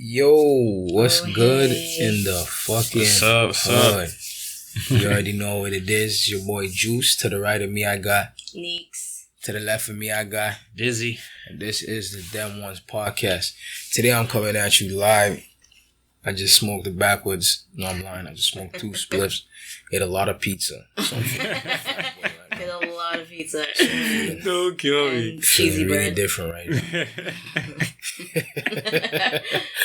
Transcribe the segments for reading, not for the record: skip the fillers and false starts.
Yo, what's good in the fucking What's up? You already know what it is. It's your boy Juice. To the right of me, I got Neeks. To the left of me, I got Dizzy. And this is the Dem Ones podcast. Today, I'm coming at you live. I just smoked it backwards. No, I'm lying. I just smoked 2 spliffs. Ate a lot of pizza. So Ate a lot of pizza. Don't kill me. Cheesy really bread. different right now.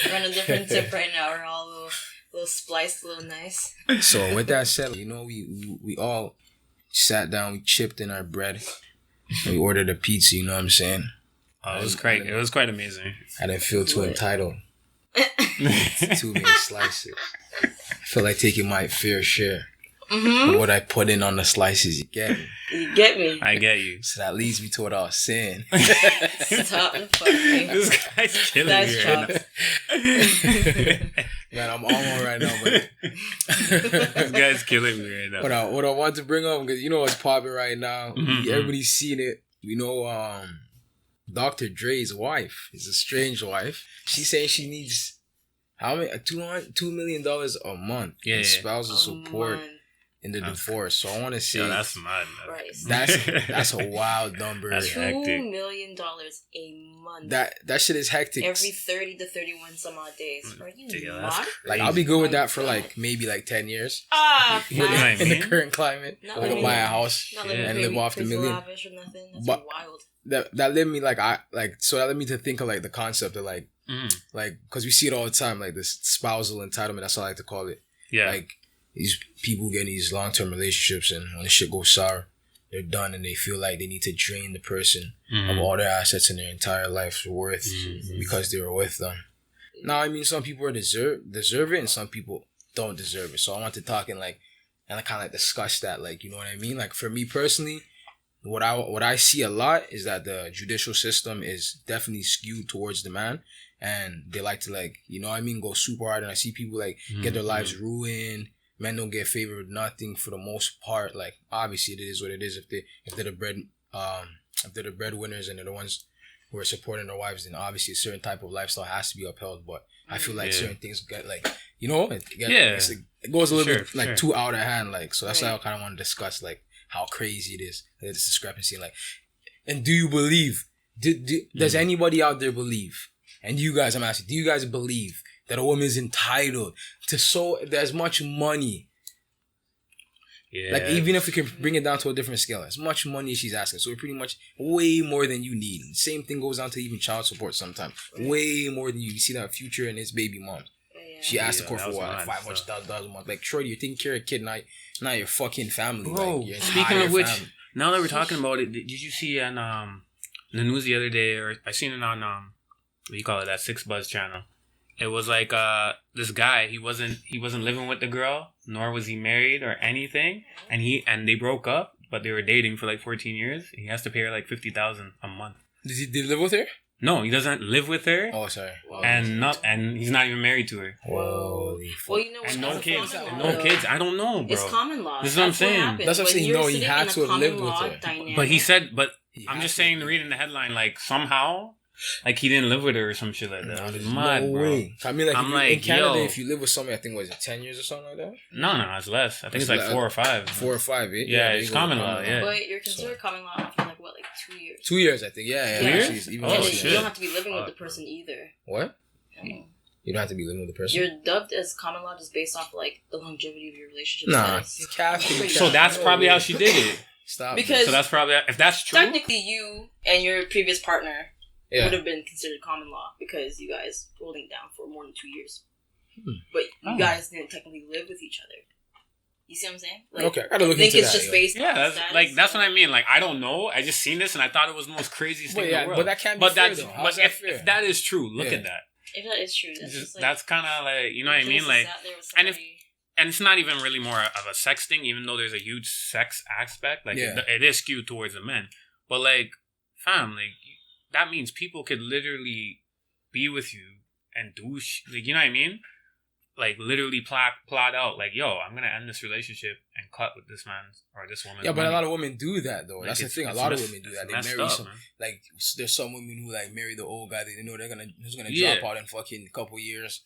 We're on a different tip right now. We're all a little spliced, a little nice. So with that said, you know, we all sat down, we chipped in our bread, we ordered a pizza, you know what I'm saying? Oh, it was great. It was quite amazing. I didn't feel too entitled. Too many slices. I feel like taking my fair share of what I put in on the slices. You get me? You get me? I get you. So that leads me to what I was saying. Stop and fuck me. This guy's killing me right chops. Man, I'm on one right now, but This guy's killing me right now. what I want to bring up, because you know what's popping right now. Everybody's seen it. You know, Dr. Dre's wife is a strange wife. She's saying she needs how many $2 million a month in spousal support in the divorce. So I want to say that's mad. that's a wild number. That's $2 million a month. That shit is hectic. Every 30 to 31 some odd days. Are you not? Like I'll be good with that for like maybe like 10 years. You know what I In the mean? current climate, like buy a house and live off the million. Lavish or nothing. That's But- wild. That led me that led me to think of like the concept of like because we see it all the time, like this spousal entitlement. That's what I like to call it. Yeah. Like these people get in these long-term relationships, and when the shit goes sour, they're done, and they feel like they need to drain the person of all their assets and their entire life's worth because they were with them. Now, I mean, some people deserve it, and some people don't deserve it. So I want to talk and I kind of like discuss that, like, you know what I mean? Like for me personally, what I see a lot is that the judicial system is definitely skewed towards the man, and they like to go super hard. And I see people get their lives ruined. Men don't get favored nothing for the most part. Like obviously it is what it is. If they're the breadwinners and they're the ones who are supporting their wives, then obviously a certain type of lifestyle has to be upheld. But I feel like certain things get it goes a little bit too out of hand. So that's why I kind of want to discuss how crazy it is, this discrepancy. And do you believe? Does anybody out there believe? And you guys, I'm asking, do you guys believe that a woman is entitled to as much money? Yeah. Even if we can bring it down to a different scale, as much money she's asking. So pretty much way more than you need. And same thing goes down to even child support sometimes. Way more than you see that Future and his baby mom. She asked the court for what, $500,000 a month. Like, shorty, you're taking care of a kid, not your fucking family. Bro, speaking of which, now that we're talking about it, did you see on the news the other day, or I seen it on what do you call it, that 6 Buzz channel? It was like this guy, he wasn't living with the girl, nor was he married or anything, and they broke up, but they were dating for like 14 years. He has to pay her like $50,000 a month. Did he live with her? No, he doesn't live with her. Oh, sorry. And he's not even married to her. Holy fuck. Well, you know what? And no kids. I don't know, bro. It's common law. This is what I'm saying. That's what I'm saying. No, he had to have lived with her. But he said, I'm just saying, reading the headline, somehow, he didn't live with her or some shit like that. No, there's mad, no bro. way. I mean, in Canada, yo. if you live with somebody, I think, was it 10 years or something like that? No, it's less. I think it's like 4 or 5. 4 or 5, eh? Yeah, it's common law, yeah. But you're considered common law after 2 years. 2 years, I think. Yeah. 2 years? Actually, even And shit. you don't have to be living with the person either. What? No. You don't have to be living with the person? You're dubbed as common law just based off the longevity of your relationship. Nah. status. So that's probably how she did it. Stop. Because So that's probably, if that's true. technically you and your previous partner Yeah. would have been considered common law because you guys were holding down for more than 2 years. But you guys didn't technically live with each other. You see what I'm saying? Okay, I gotta look I think into it's that. just based on Yeah, status. that's what I mean. I don't know. I just seen this and I thought it was the most craziest thing in the world. But that can't be fair, though. How's that fair? If that is true, look at that. If that is true, that's just That's kind of you know what I mean? And it's not even really more of a sex thing, even though there's a huge sex aspect. It is skewed towards the men. But fam, that means people could literally be with you and do you know what I mean? like literally plot out like, yo, I'm gonna end this relationship and cut with this man or this woman. Yeah, but a lot of women do that though. Like, that's the thing. A lot of women do that. They marry up, some man. like there's some women who like marry the old guy. They know he's gonna Yeah. drop out in fucking couple years.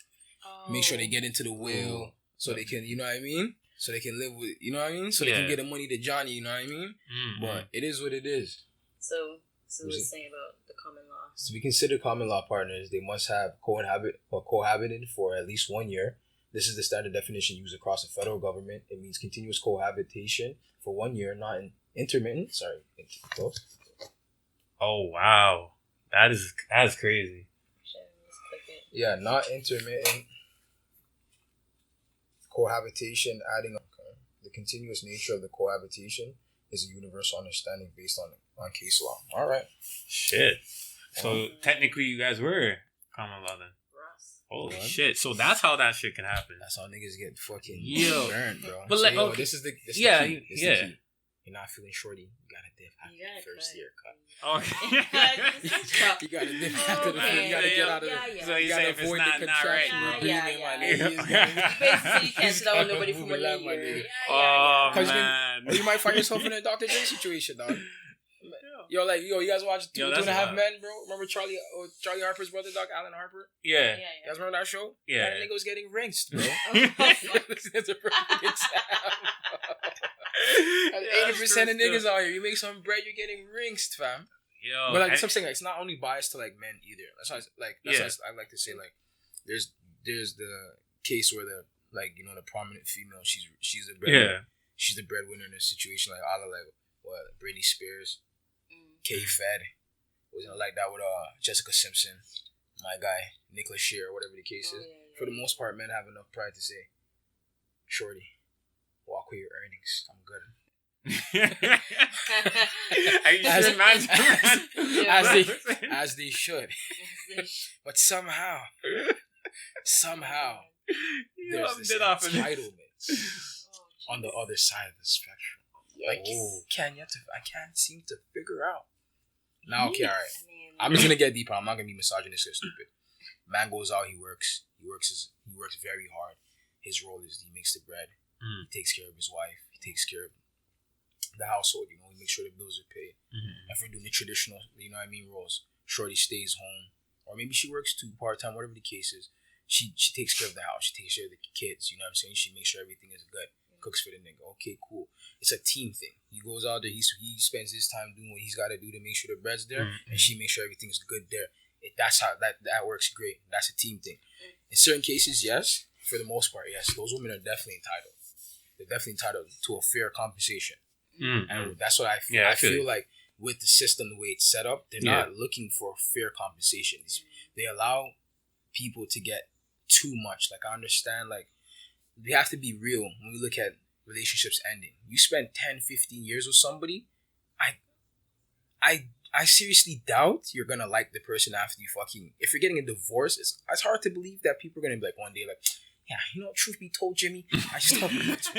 Make sure they get into the will so they can, you know what I mean? So they can live with, you know what I mean? So they can get the money to Johnny, you know what I mean? Mm-hmm. But it is what it is. So let's say about the common law. So we consider common law partners. They must have cohabited for at least 1 year. This is the standard definition used across the federal government. It means continuous cohabitation for 1 year, not intermittent. Sorry, close. Oh wow, that is crazy. Yeah, not intermittent cohabitation. Adding the continuous nature of the cohabitation is a universal understanding based on case law. All right. Shit. So technically, you guys were common law then. Holy shit! So that's how that shit can happen. That's how niggas get fucking burned, bro. But so, like, yo, okay. this is the key. Yeah. You're not feeling shorty. You gotta dip after the first year cut. Okay. You gotta dip after the first. You gotta get out of the. So you say if it's not right, bro. Basically, you can't sit down with nobody for more than a year. Oh man. Or you might find yourself in a Dr. Dre situation, dog. Yo, you guys watch Two and a Half Men, bro? Remember Charlie Harper's brother, dog, Alan Harper? Yeah. You guys remember that show? Yeah. That nigga was getting rinsed, bro. That's a perfect example. 80% of niggas out here, you make some bread, you're getting rinsed, fam. Yo, but like something, like, it's not only biased to like men either. That's why, I like to say, like, there's the case where the, like, you know, the prominent female, she's the breadwinner. She's the breadwinner in a situation like a la like what Britney Spears. K-Fed wasn't like that with Jessica Simpson, my guy Nicholas Shear, whatever the case is. For the most part, men have enough pride to say, "Shorty, walk with your earnings. I'm good." Are you sure, man? As they should. But somehow, there's this entitlement on the other side of the spectrum. Like, I can't seem to figure out. Now, okay, all right. I'm just gonna get deeper. I'm not gonna be misogynistic or stupid. Man goes out. He works very hard. His role is he makes the bread. He takes care of his wife. He takes care of the household. You know, he makes sure the bills are paid. If we're doing the traditional, you know what I mean, roles, Shorty stays home, or maybe she works too part time. Whatever the case is, she takes care of the house. She takes care of the kids. You know what I'm saying? She makes sure everything is good. Cooks for the nigga. Okay, cool. It's a team thing. He goes out there. He spends his time doing what he's got to do to make sure the bread's there, and she makes sure everything's good there. That's how that works. Great. That's a team thing. In certain cases, yes. For the most part, yes. Those women are definitely entitled. They're definitely entitled to a fair compensation, and that's what I feel. I feel like with the system, the way it's set up, they're not looking for fair compensation. They allow people to get too much. Like, I understand, like, we have to be real when we look at relationships ending. You spend 10, 15 years with somebody, I seriously doubt you're gonna like the person after you fucking. If you're getting a divorce, it's hard to believe that people are gonna be like one day like, yeah, you know, truth be told, Jimmy, I just don't think it's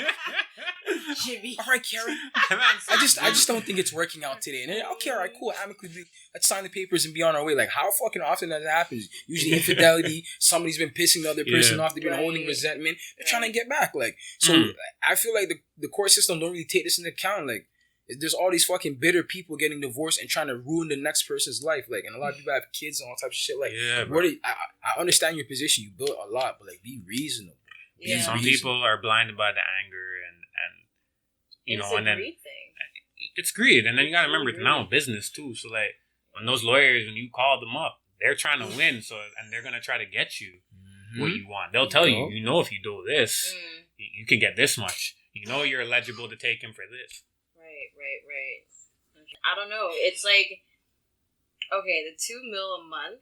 Jimmy. All right, Karen. I just don't think it's working out today. And then, okay, all right, cool. Amicably, let's sign the papers and be on our way. Like, how fucking often that happens? Usually infidelity, somebody's been pissing the other person off, they've been holding resentment, they're trying to get back. Like, so I feel like the court system don't really take this into account. Like, there's all these fucking bitter people getting divorced and trying to ruin the next person's life. Like, and a lot of people have kids and all types of shit. Like, I understand your position. You built a lot, but like, be reasonable. Some people are blinded by the anger and you know, and then it's greed. And then you gotta remember, it's now a business too. So like, when those lawyers, when you call them up, they're trying to win. So, and they're gonna try to get you what you want. They'll tell you, you know, if you do this, you can get this much. You know, you're eligible to take him for this. Right. I don't know. It's like, okay, the $2 million a month,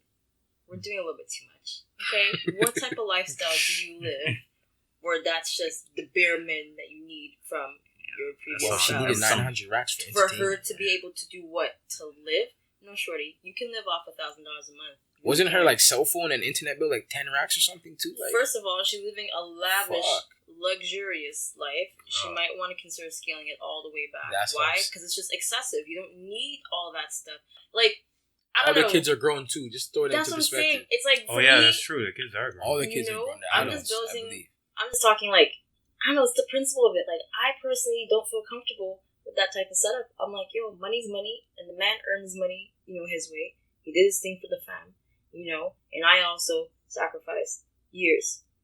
we're doing a little bit too much. Okay, what type of lifestyle do you live where that's just the bare minimum that you need from your previous spouse? She needed 900 racks for her to be able to do what? To live? No, shorty, you can live off $1,000 a month. Wasn't her like cell phone and internet bill like 10 racks or something too? Like, first of all, she's living a lavish, luxurious life. She might want to consider scaling it all the way back. Why? Because it's just excessive. You don't need all that stuff. Like, I don't All know. the kids are grown too. Just throw it That's into what I'm saying. perspective. It's like, Oh yeah, that's true. The kids are grown. All the kids are grown. I'm just talking like, I don't know, it's the principle of it. Like, I personally don't feel comfortable with that type of setup. I'm like, yo, money's money, and the man earns money, his way. He did his thing for the fam, and I also sacrificed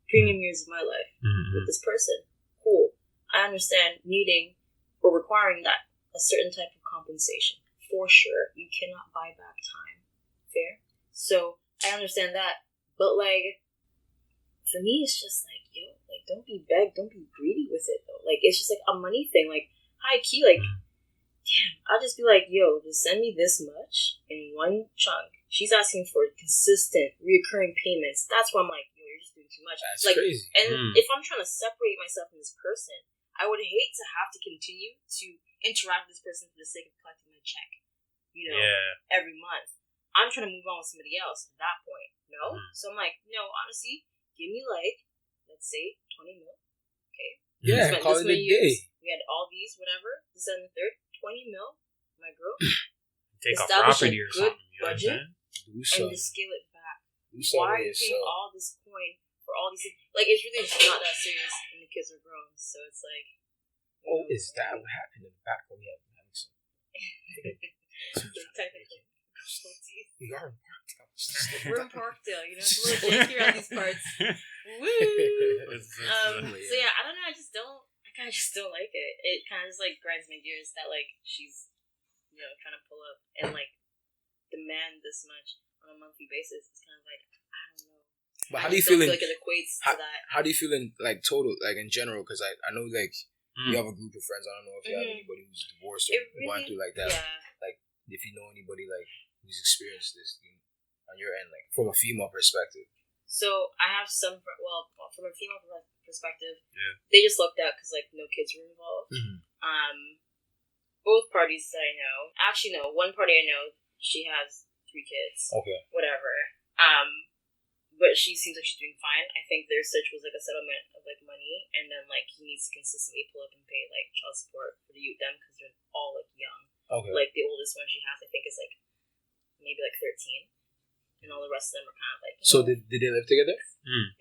premium years of my life with this person. Cool. I understand needing or requiring that, a certain type of compensation. For sure. You cannot buy back time. Fair? So, I understand that. But, like, for me, it's just like, yo, like, don't be begged, don't be greedy with it, though. Like, it's just like a money thing. Like, high key, like, damn, I'll just be like, yo, just send me this much in one chunk. She's asking for consistent, reoccurring payments. That's why I'm like, yo, you're just doing too much. That's like, crazy. And if I'm trying to separate myself from this person, I would hate to have to continue to interact with this person for the sake of collecting my check, every month. I'm trying to move on with somebody else at that point, no? So I'm like, no, honestly, give me like, let's say, 20 mil, okay? Yeah, call it a day. We had all these, whatever, this and the third, 20 mil, my girl. Take off property or good something. Budget, and just scale it back. Why are you paying all this coin for all these things? Like, it's really just not that serious, and the kids are grown, so it's like... Oh, is that what happened in the back when we have having some... technical difficulties. We are in Parkdale. We're in Parkdale, it's a little janky around these parts. Woo! So yeah, I don't know, I kind of just don't like it. It kind of just like grinds my gears that like she's, trying to pull up and like demand this much on a monthly basis. It's kind of like, I don't know. But how do you feel feel like it equates to that. How do you feel in like total, like in general? Because I know like you have a group of friends. I don't know if you have anybody who's divorced or going through like that. Yeah. Like if you know anybody like who's experienced this on your end, like from a female perspective. So I have some. From a female perspective, they just looked out because like no kids were involved. Both parties that I know, actually no, one party I know, she has 3 kids. Okay. Whatever. But she seems like she's doing fine. I think their search was like a settlement of like money, and then like he needs to consistently pull up and pay like child support for the youth them because they're all like young. Okay. Like the oldest one she has, I think, is like maybe like 13, and all the rest of them are kind of like. So did they live together?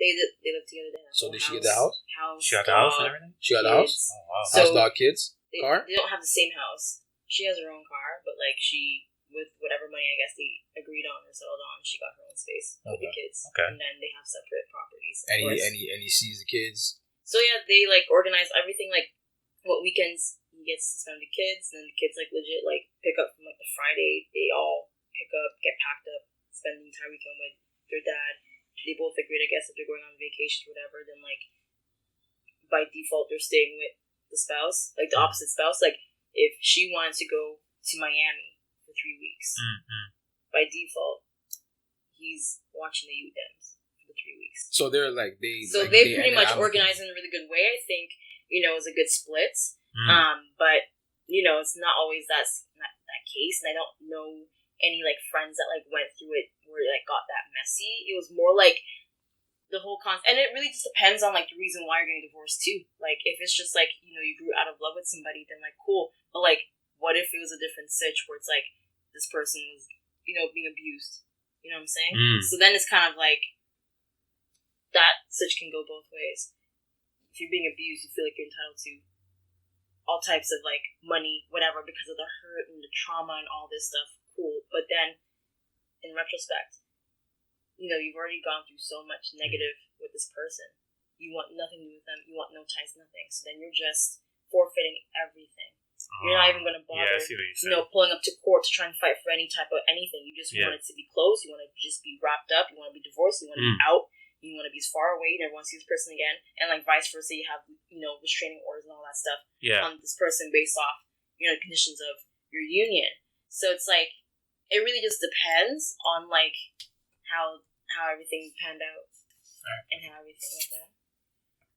They live together. They have so did house, she get the house? She got the house and everything. She got the house. Oh wow. So house, dog, kids, car. They don't have the same house. She has her own car, but like she, with whatever money I guess they agreed on or settled on, she got her own space with the kids. Okay. And then they have separate properties. And he sees the kids. So yeah, they like organize everything. Like what weekends he gets to spend with the kids, and then the kids like legit like pick up from like the Friday. They all pick up, get packed up, spend the entire weekend with their dad. They both agreed, I guess, if they're going on vacation or whatever, then like by default they're staying with the spouse, like the opposite spouse. Like if she wanted to go to Miami for 3 weeks, by default he's watching the youth Dems for the 3 weeks. So they're like they pretty much organized in a really good way. I think it's a good split. But it's not always that case, and I don't know any like friends that like went through it where it like got that messy. It was more like the whole concept, and it really just depends on like the reason why you're getting divorced too. Like if it's just like you grew out of love with somebody, then like cool. But like what if it was a different sitch where it's like this person was being abused? You know what I'm saying? So then it's kind of like that sitch can go both ways. If you're being abused, you feel like you're entitled to all types of like money, whatever, because of the hurt and the trauma and all this stuff. Cool. But then in retrospect, you've already gone through so much negative with this person. You want nothing to do with them. You want no ties, nothing. So then you're just forfeiting everything. You're not even going to bother, pulling up to court to try and fight for any type of anything. You just want it to be closed. You want to just be wrapped up. You want to be divorced. You want to be out. You want to be as far away. You never want to see this person again. And like vice versa, you have, restraining orders and all that stuff on this person based off, the conditions of your union. So it's like, it really just depends on like how everything panned out and how everything went down.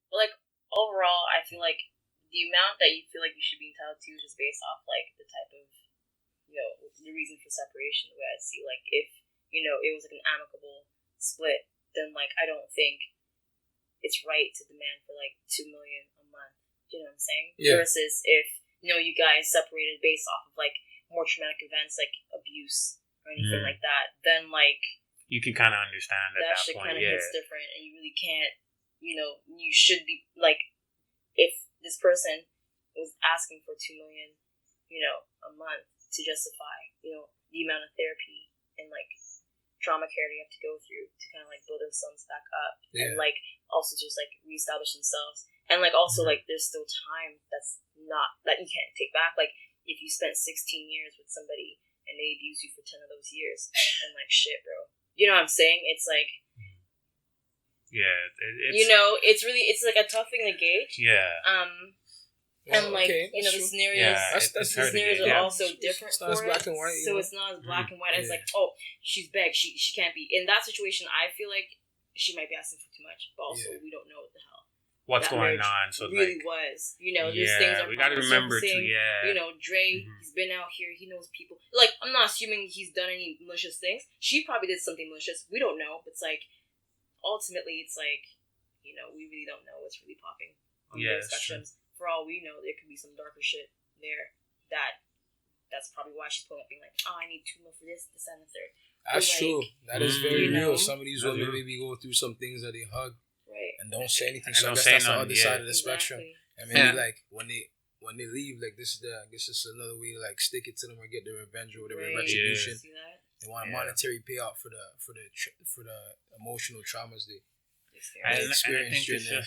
But like overall, I feel like the amount that you feel like you should be entitled to is just based off like the type of the reason for separation. The way I see, like if it was like an amicable split, then like I don't think it's right to demand for like $2 million a month. Do you know what I'm saying? Yeah. Versus if you guys separated based off of like more traumatic events like abuse or anything like that, then like you can kind of understand at that shit point. Kind of hits different, and you really can't. You know, you should be like, if this person was asking for $2 million, you know, a month to justify, you know, the amount of therapy and like trauma care they have to go through to kind of like build themselves back up, and like also just like reestablish themselves, and like also like there's still time that's not that you can't take back. Like if you spent 16 years with somebody and they abuse you for 10 of those years, and like shit, bro. You know what I'm saying? It's like, it's, you know, it's like a tough thing to gauge. Yeah. And like you know, the scenarios, the scenarios are also different. It's not as black and white, so it's not as black and white as like, oh, she's begged, she can't be in that situation. I feel like she might be asking for too much, but also we don't know what the hell what's going on. So really like, was, you know, there's things that we got to remember too. Yeah, you know, Dre, he's been out here, he knows people. Like, I'm not assuming he's done any malicious things. She probably did something malicious. We don't know. But it's like, ultimately, it's like, you know, we really don't know what's really popping on those spectrums. For all we know, there could be some darker shit there that's probably why she's pulling up being like, oh, I need $2 million for this, and the third. That's like, true. That is very real. Know? Some of these women maybe go through some things that they hug. Right. And don't say anything. And So I guess that's the other side of the spectrum. And maybe like when they leave, like this is another way to like stick it to them or get their revenge or whatever retribution. They want a monetary payout for the emotional traumas they experienced during their.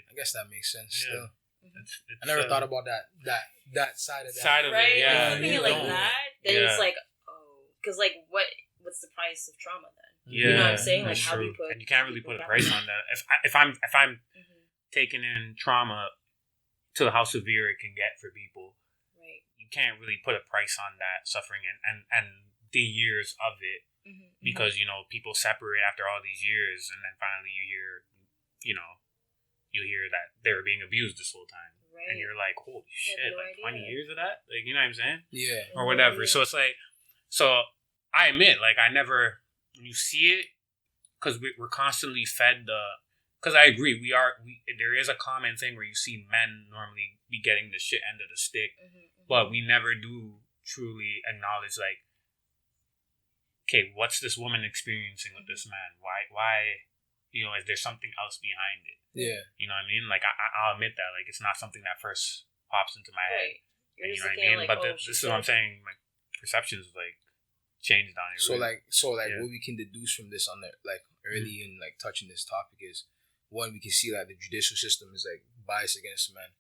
I guess that makes sense. Still, I never thought about that side of that. Right? Yeah, Thinking like that, then it's like, oh, because like what's the price of trauma then? Yeah, you know what I'm saying? Like, how true. do you put? And you can't really put a price on that. If I'm taking in trauma to how severe it can get for people, right? You can't really put a price on that suffering and the years of it, because you know people separate after all these years, and then finally you hear that they were being abused this whole time, and you're like, holy shit, like 20 years of that, like, you know what I'm saying? Yeah, or whatever. So it's like, so I admit, like, I never. When you see it, because we're constantly fed because I agree, there is a common thing where you see men normally be getting the shit end of the stick, but we never do truly acknowledge, like, okay, what's this woman experiencing with this man? Why, you know, is there something else behind it? Yeah. You know what I mean? Like, I'll admit that, like, it's not something that first pops into my head. You're you just know what I mean? like, But this is what I'm saying, like, perceptions, like, changed on it. So what we can deduce from this on the like early in like touching this topic is, one, we can see that the judicial system is like biased against men.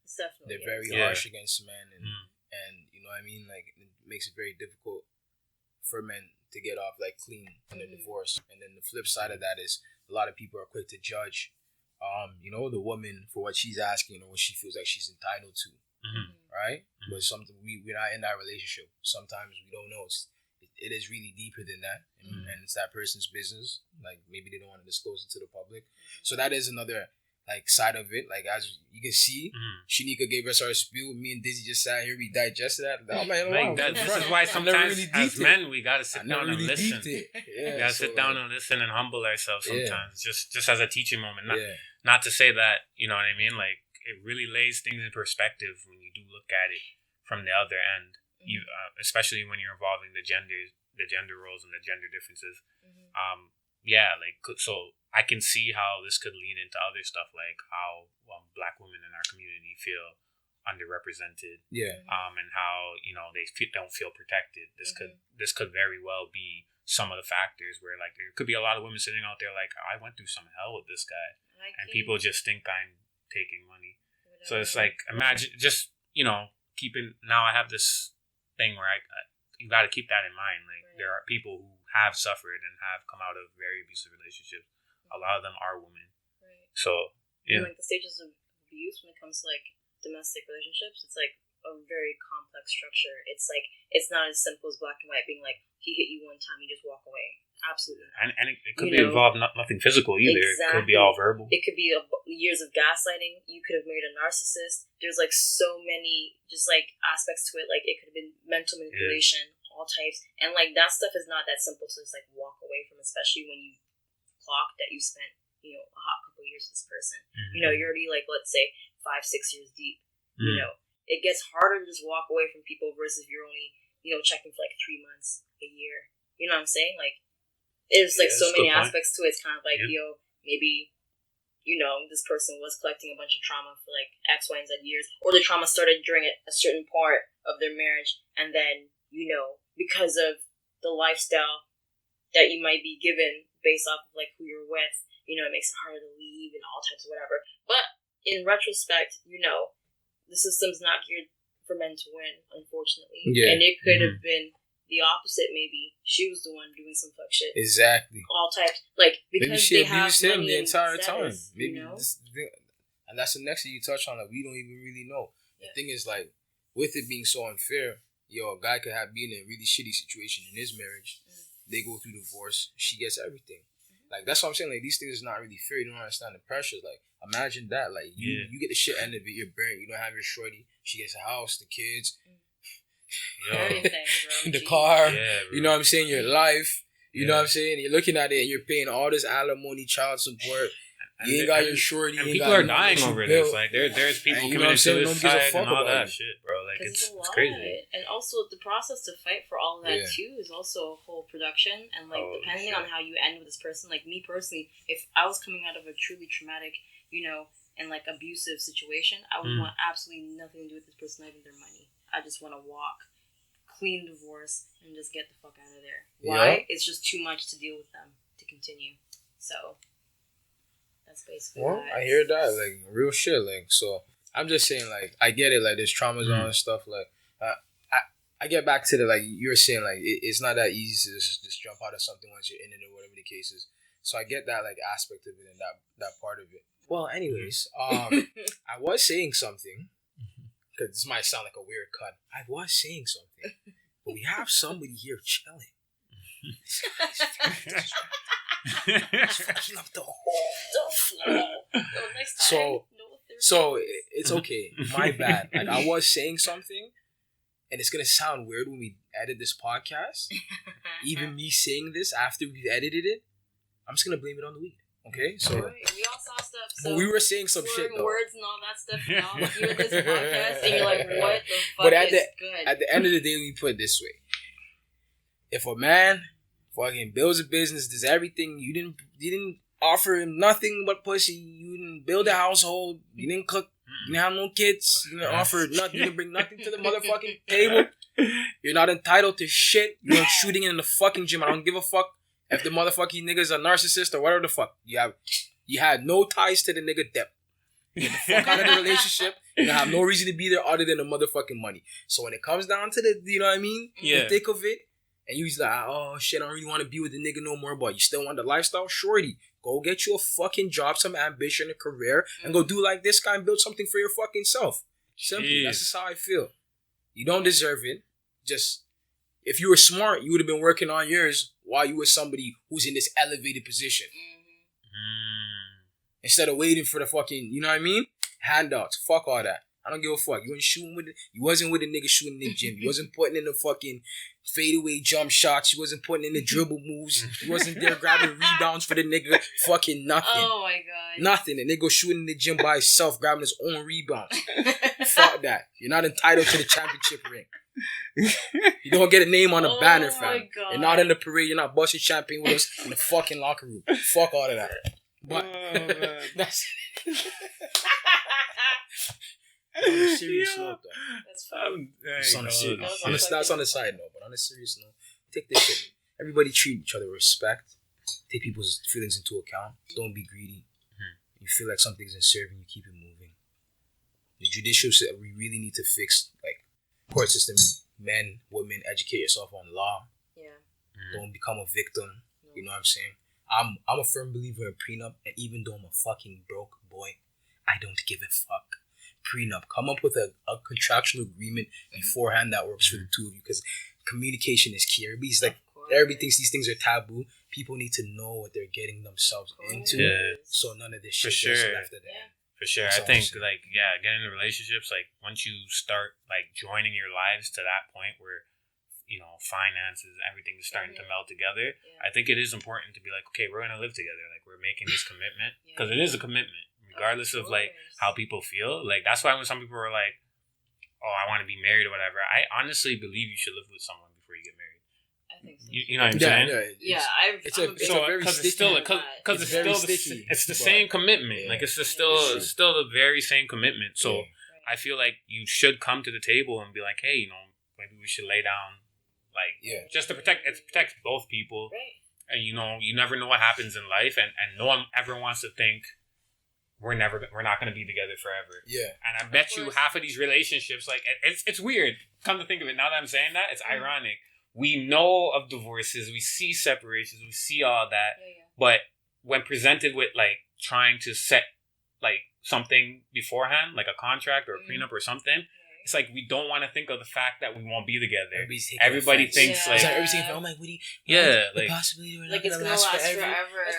They're very harsh against men, and you know what I mean, like it makes it very difficult for men to get off like clean in a divorce. And then the flip side of that is a lot of people are quick to judge you know, the woman for what she's asking or what she feels like she's entitled to. Right? But something we're not in that relationship. Sometimes we don't know. It is really deeper than that, and it's that person's business. Like, maybe they don't want to disclose it to the public. So that is another like side of it. Like, as you can see, Shanika gave us our spiel. Me and Dizzy just sat here, we digested that. Oh man, like this is why sometimes as men we gotta sit down and listen. We gotta sit down and listen and humble ourselves sometimes. Just as a teaching moment. Not to say that, you know what I mean. Like, it really lays things in perspective when you do look at it from the other end. You, especially when you're involving the gender roles and the gender differences. So I can see how this could lead into other stuff, like how Black women in our community feel underrepresented. And how, you know, they don't feel protected. This could very well be some of the factors where, like, there could be a lot of women sitting out there like, I went through some hell with this guy, and people just think I'm taking money. So it's like, imagine just, you know, now I have this thing where you got to keep that in mind. Like, there are people who have suffered and have come out of very abusive relationships. A lot of them are women. So, and like the stages of abuse when it comes to like domestic relationships, it's like a very complex structure. It's like, it's not as simple as black and white being like, he hit you one time, you just walk away. Absolutely not. And it could be involved nothing physical either. Exactly. It could be all verbal. It could be years of gaslighting. You could have married a narcissist. There's like so many just like aspects to it. Like, it could have been mental manipulation, all types. And like, that stuff is not that simple to just like walk away from, especially when you clock that you spent, you know, a hot couple years with this person. You know, you're already like, let's say 5-6 years deep. You know, it gets harder to just walk away from people versus if you're only checking for like 3 months, a year. You know what I'm saying? Like, there's like so many aspects to it. It's kind of like, maybe, this person was collecting a bunch of trauma for like X, Y, and Z years, or the trauma started during a certain part of their marriage, and then, because of the lifestyle that you might be given based off of like who you're with, it makes it harder to leave and all types of whatever. But in retrospect, the system's not geared for men to win, unfortunately. Yeah. And it could have been the opposite, maybe. She was the one doing some fuck shit. Exactly. All types. Like, because maybe she abused him the entire status, time. Maybe and that's the next thing you touch on that we don't even really know. Yeah. The thing is, like, with it being so unfair, a guy could be in a really shitty situation in his marriage. They go through divorce. She gets everything. Like, that's what I'm saying. Like, these things is not really fair. You don't understand the pressures. Like, imagine that. Like, you get the shit end of it. You're buried. You don't have your shorty. She gets a house, the kids. Everything, bro. The car. Yeah, you know what I'm saying? Your life. You know what I'm saying? You're looking at it and you're paying all this alimony, child support. You ain't got your shorty. And people are dying over this. Like, there's people committing suicide and all that shit, bro. Like, it's crazy. And also, the process to fight for all of that, too, is also a whole production. And, like, depending on how you end with this person, like, me personally, if I was coming out of a truly traumatic, and, like, abusive situation, I would want absolutely nothing to do with this person, not even their money. I just want to walk, clean divorce, and just get the fuck out of there. Why? It's just too much to deal with them to continue. So, that's basically that. I hear that. Like, real shit. Like, so, I'm just saying, like, I get it. Like, there's traumas on and stuff. Like, I get back to the, like, you're saying, like, it's not that easy to just jump out of something once you're in it or whatever the case is. So, I get that, like, aspect of it and that part of it. Well, anyways, I was saying something. Because this might sound like a weird cut. I was saying something. But we have somebody here chilling. He's fucking up the whole floor. So it's okay. My bad. Like, I was saying something. And it's going to sound weird when we edit this podcast. Even me saying this after we've edited it. I'm just going to blame it on the weed. Okay, so we all saw stuff. So but we were saying some shit though. Words and all that stuff. Now you hear this podcast and you're like, "What the fuck good?" At the end of the day, we put it this way: if a man fucking builds a business, does everything, you didn't offer him nothing but pussy. You didn't build a household. You didn't cook. You didn't have no kids. You didn't offer nothing. You didn't bring nothing to the motherfucking table. You're not entitled to shit. You're shooting in the fucking gym. I don't give a fuck. If the motherfucking nigga's a narcissist or whatever the fuck, you had no ties to the nigga depth. Get the fuck out of the relationship. You have no reason to be there other than the motherfucking money. So when it comes down to the, you know what I mean? Yeah. The thick of it, and you like, oh shit, I don't really want to be with the nigga no more, but you still want the lifestyle? Shorty, go get you a fucking job, some ambition, a career, and go do like this guy and build something for your fucking self. Simple. Jeez. That's just how I feel. You don't deserve it. Just, if you were smart, you would have been working on yours while you were somebody who's in this elevated position. Instead of waiting for the fucking, you know what I mean? Handouts. Fuck all that. I don't give a fuck. You wasn't with the nigga shooting in the gym. You wasn't putting in the fucking fadeaway jump shots. You wasn't putting in the dribble moves. You wasn't there grabbing rebounds for the nigga. Fucking nothing. Oh my god. Nothing. The nigga shooting in the gym by himself, grabbing his own rebounds. Fuck that. You're not entitled to the championship ring. You don't get a name on a banner, fam. You're not in the parade. You're not busting champagne with us in the fucking locker room. Fuck all of that. But that's on a serious note, though. That's fun. That's on a side note, but on a serious note, take this shit. Everybody treat each other with respect. Take people's feelings into account. Don't be greedy. You feel like something's in serving, you keep it moving. The judicial system, we really need to fix, like, court system. Men, women, educate yourself on law. Yeah. Don't become a victim. No. You know what I'm saying? I'm a firm believer in prenup, and even though I'm a fucking broke boy, I don't give a fuck. Prenup. Come up with a contractual agreement beforehand that works for the two of you, because communication is key. Everybody thinks these things are taboo. People need to know what they're getting themselves into, so none of this shit gets left at the end. For sure. I think, getting into relationships, like, once you start, like, joining your lives to that point where, you know, finances, everything is starting to meld together, I think it is important to be like, okay, we're going to live together. Like, we're making this commitment. Because it is a commitment, regardless of, like, how people feel. Like, that's why when some people are like, oh, I want to be married or whatever. I honestly believe you should live with someone before you get married. I think so. You know what I'm saying? It's the same commitment. Like it's still the very same commitment. So I feel like you should come to the table and be like, hey, maybe we should lay down, just to protect. It protects both people, right? And you never know what happens in life, and no one ever wants to think we're not going to be together forever. Yeah. And I bet you half of these relationships, like it's weird. Come to think of it, now that I'm saying that, it's ironic. We know of divorces, we see separations, we see all that, but when presented with trying to set something beforehand, like a contract or a prenup or something, it's like we don't want to think of the fact that we won't be together. Everybody thinks I'm like, what do you? The possibility we're not it's gonna last forever.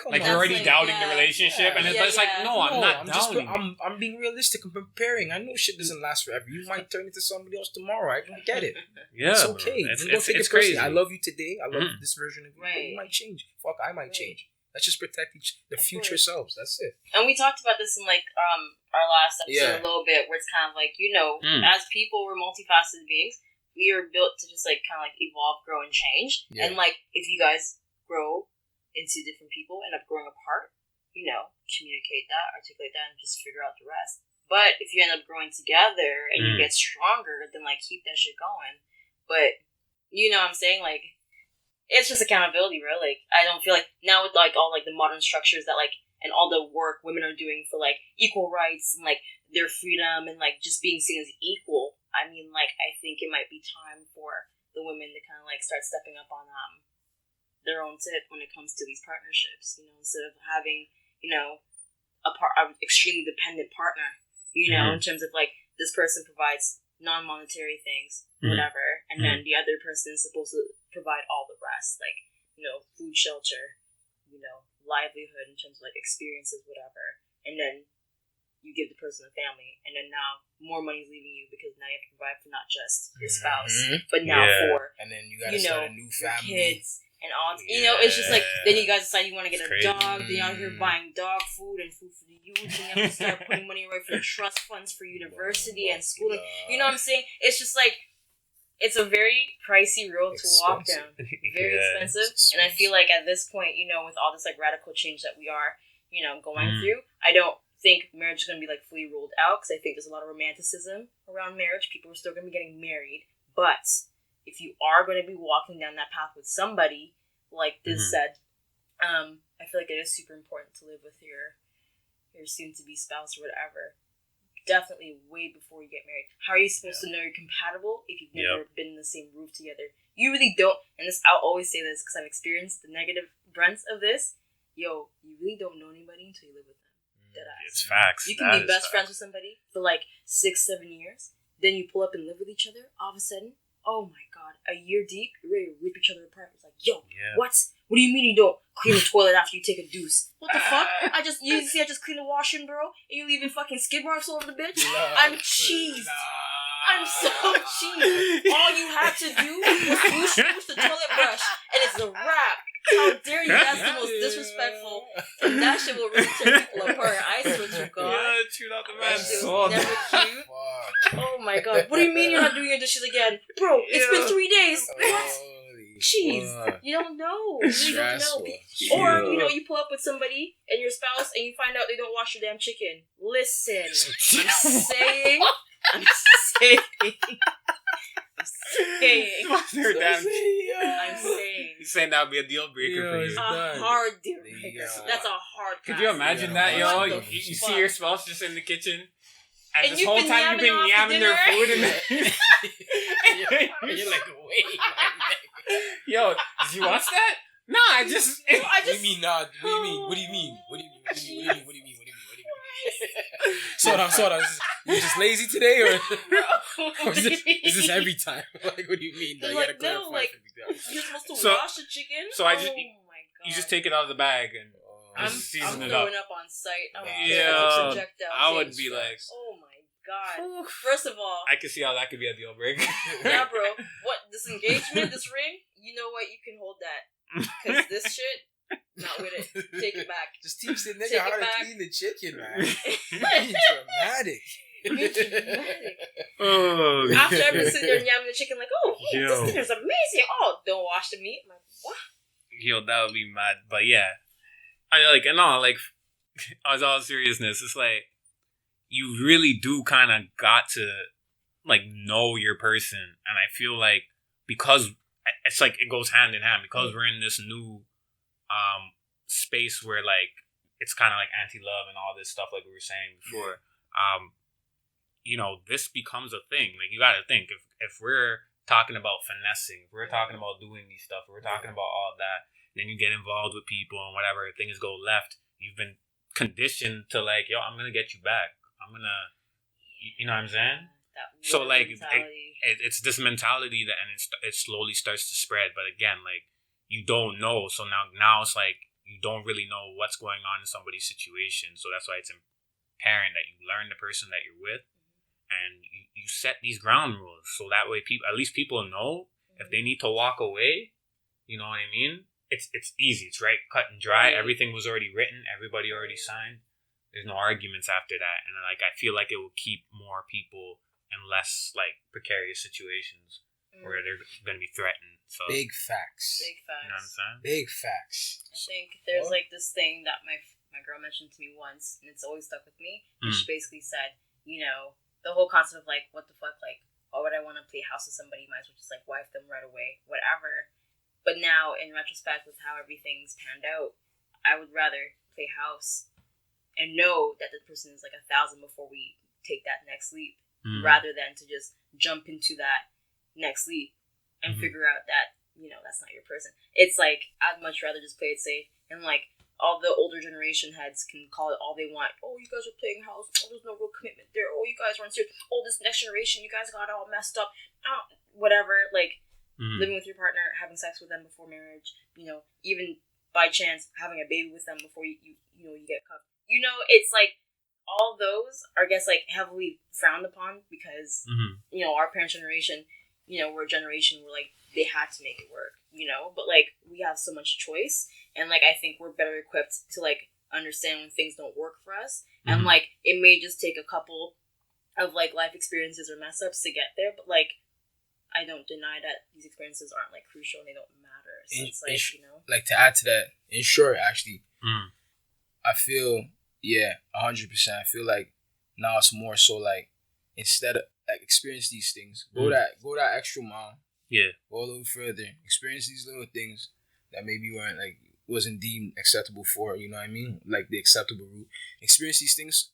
Like you're already doubting the relationship, and it's like, no, I'm not doubting. I'm being realistic. I'm preparing. I know shit doesn't last forever. You might turn into somebody else tomorrow. I get it. It's okay. It's crazy. I love you today. I love this version of you. You might change. Fuck, I might change. Let's just protect the future selves. That's it. And we talked about this in our last episode a little bit, where it's kind of like, as people, we're multifaceted beings. We are built to just kind of evolve, grow, and change. Yeah. And if you guys grow into different people, end up growing apart, communicate that, articulate that, and just figure out the rest. But if you end up growing together and you get stronger, then keep that shit going. But you know what I'm saying? It's just accountability, bro. I don't feel like now with all the modern structures that and all the work women are doing for equal rights and their freedom and just being seen as equal. I mean, I think it might be time for the women to kind of start stepping up on their own tip when it comes to these partnerships. Instead of having an extremely dependent partner. In terms of this person provides non-monetary things, whatever, and then the other person is supposed to provide all the rest, food, shelter, livelihood in terms of experiences, whatever, and then you give the person a family, and then now more money is leaving you because now you have to provide for not just your spouse, but now for and then you gotta start a new family, kids, and all. It's just then you guys decide you want to get a dog. Then you're out here buying dog food and food for the youth. Then you have to start putting money away for trust funds for university and schooling. You know what I'm saying? It's just it's a very pricey road to walk down. Very expensive. And I feel at this point, with all this radical change that we are, going through, I don't think marriage is going to be fully rolled out, because I think there's a lot of romanticism around marriage. People are still going to be getting married. But if you are going to be walking down that path with somebody, like this said, I feel it is super important to live with your soon-to-be spouse or whatever. Definitely way before you get married. How are you supposed to know you're compatible if you've never been in the same roof together? You really don't. And I'll always say this because I've experienced the negative brunt of this. You really don't know anybody until you live with them. Deadass. It's facts. You can be best friends with somebody for 6-7 years. Then you pull up and live with each other. All of a sudden, oh my god, a year deep, you're ready to rip each other apart. It's what? What do you mean you don't clean the toilet after you take a deuce? What the fuck? I just cleaned the washing, bro, and you leaving fucking skid marks all over the bitch? I'm cheesed. I'm so cheesed. All you had to do was push the toilet brush, and it's a wrap. How dare you? That's the most disrespectful. And that shit will really tear people apart. I swear to God. Yeah, chewed out the man's sword. Never cute. Oh my god. What do you mean you're not doing your dishes again? Bro, it's been 3 days. What? Jeez. You don't know. You don't know. Or, you pull up with somebody and your spouse and you find out they don't wash your damn chicken. Listen. I'm saying. You're saying that would be a deal breaker for you. A hard deal breaker. That's a hard pass. Could you imagine that, yo? You see your spouse just in the kitchen, and this whole time you've been yamming their food, and you're like, wait, yo, did you watch that? No, I just. What do you mean, nah? What do you mean? Sort of. You just lazy today, or is this every time? What do you mean? You gotta clarify. You're supposed to wash the chicken. So my God. You just take it out of the bag and season it up. I'm throwing up on site. I would be like, oh my God. First of all, I can see how that could be a deal breaker. Yeah, bro. What, this engagement, this ring? You know what? You can hold that. Because this shit, not with it. Take it back. Just teach the nigga how to clean the chicken, man. Dramatic. Oh, after I've been sitting there yamming the chicken, like, oh, this dinner's amazing. Oh, don't wash the meat. I'm like, what? Yo, that would be mad. But yeah, I like, and all like, as all seriousness, it's like you really do kind of got to like know your person, and I feel like because it's like it goes hand in hand because we're in this new space where like it's kind of like anti-love and all this stuff like we were saying before. You know, this becomes a thing. Like you got to think if we're talking about finessing, if we're talking about doing these stuff, if we're talking about all that, then you get involved with people and whatever things go left. You've been conditioned to like, yo, I'm gonna get you back. I'm gonna, you know what I'm saying? So like it's this mentality that, and it slowly starts to spread. But again, like you don't know. So now it's like you don't really know what's going on in somebody's situation. So that's why it's apparent that you learn the person that you're with, and you set these ground rules. So that way, at least people know if they need to walk away. You know what I mean? It's easy. It's right, cut and dry. Everything was already written. Everybody already signed. There's no arguments after that. And like I feel like it will keep more people in less like precarious situations where they're going to be threatened. So big facts. Big facts. You know what I'm saying? Big facts. I think there's like this thing that my girl mentioned to me once, and it's always stuck with me. And she basically said, you know, the whole concept of like, what the fuck, like, why would I want to play house with somebody? Might as well just like wife them right away, whatever. But now, in retrospect, with how everything's panned out, I would rather play house and know that the person is like 1,000 before we take that next leap, rather than to just jump into that next leap and figure out that, you know, that's not your person. It's like, I'd much rather just play it safe. And like, all the older generation heads can call it all they want. Oh, you guys are playing house. Oh, there's no real commitment there. Oh, you guys aren't serious. Oh, this next generation, you guys got it all messed up. Oh, whatever. Like, living with your partner, having sex with them before marriage, you know, even by chance having a baby with them before you get cuffed. You know, it's like all those are, I guess, like heavily frowned upon because, you know, our parents' generation, you know, we're a generation where like they had to make it work, you know, but like we have so much choice, and like I think we're better equipped to like understand when things don't work for us, and like it may just take a couple of like life experiences or mess ups to get there, but like I don't deny that these experiences aren't like crucial and they don't matter. So it's like, you know, like to add to that, in short, actually, I feel 100%. I feel like now it's more so like instead of like experience these things, go that extra mile. Yeah. Go a little further. Experience these little things that maybe wasn't deemed acceptable for, you know what I mean? Like the acceptable route. Experience these things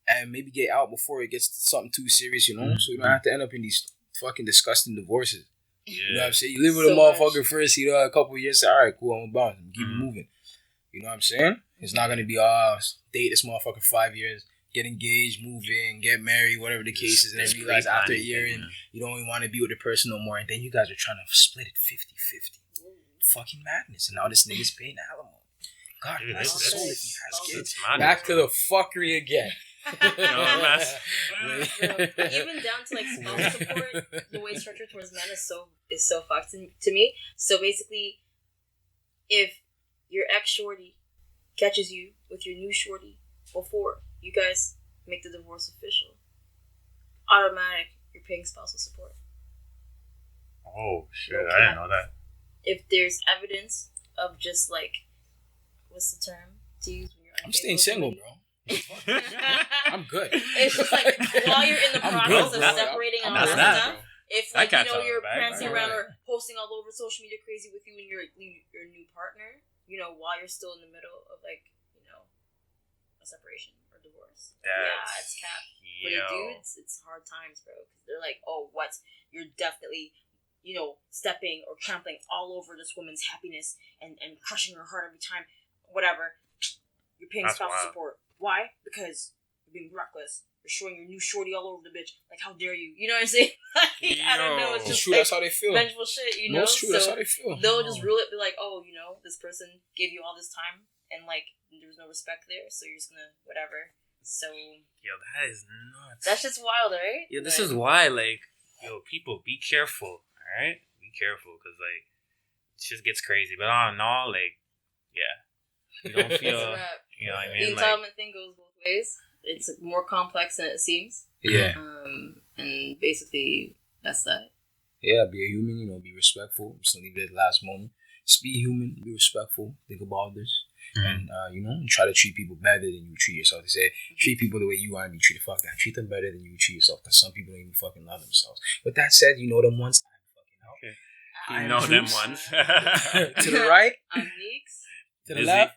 and maybe get out before it gets to something too serious, you know? So you don't have to end up in these fucking disgusting divorces. Yeah. You know what I'm saying? You live with a motherfucker first, you know, a couple of years, say, all right, cool, I'm about to keep it moving. You know what I'm saying? It's not gonna be date this motherfucker 5 years, get engaged, move in, get married, whatever the case is, and then realize after a year and you don't even want to be with the person no more, and then you guys are trying to split it 50-50. Fucking madness. And now this nigga's paying alimony. God, that's soul if he has kids. Back to the fuckery again. Even down to like spousal support, the way it's structured towards men is so fucked to me. So basically, if your ex shorty catches you with your new shorty before you guys make the divorce official, automatic, you're paying spousal support. Oh shit! I didn't know that. If there's evidence of just like, what's the term to use when you're unfaithful? I'm staying single, bro. I'm good. It's just like while you're in the process of separating and all that stuff. If like you know you're prancing around or posting all over social media crazy with you and your new partner, you know, while you're still in the middle of like, you know, a separation or divorce. It's cap. For the dudes, it's hard times, bro. Because they're like, oh, what? You're definitely, you know, stepping or trampling all over this woman's happiness and crushing her heart every time. Whatever. You're paying spousal support. Why? Because you're being reckless. You're showing your new shorty all over the bitch. Like, how dare you? You know what I'm saying? I don't know. It's just true. Like, that's how they feel. vengeful shit, you know? It's true. That's how they feel. They'll just rule it, be like, oh, you know, this person gave you all this time and, like, there was no respect there, so you're just gonna, whatever. So. Yo, that is nuts. That's just wild, right? Yeah, this is why, like, yo, people, be careful, alright? Be careful, because, like, it just gets crazy. But all in all, like, yeah. You don't feel, you know what I mean? The entitlement thing goes both ways. it's more complex than it seems. Yeah. And basically, that's that. Yeah, be a human, be respectful. Just leave it at the last moment. Just be human, be respectful, think about others. And, try to treat people better than you treat yourself. They say, treat people the way you want to be treated. Fuck that. Treat them better than you treat yourself. Because some people don't even fucking love themselves. With that said, you know them ones. You know them ones. To the right. I'm Neeks. To the left.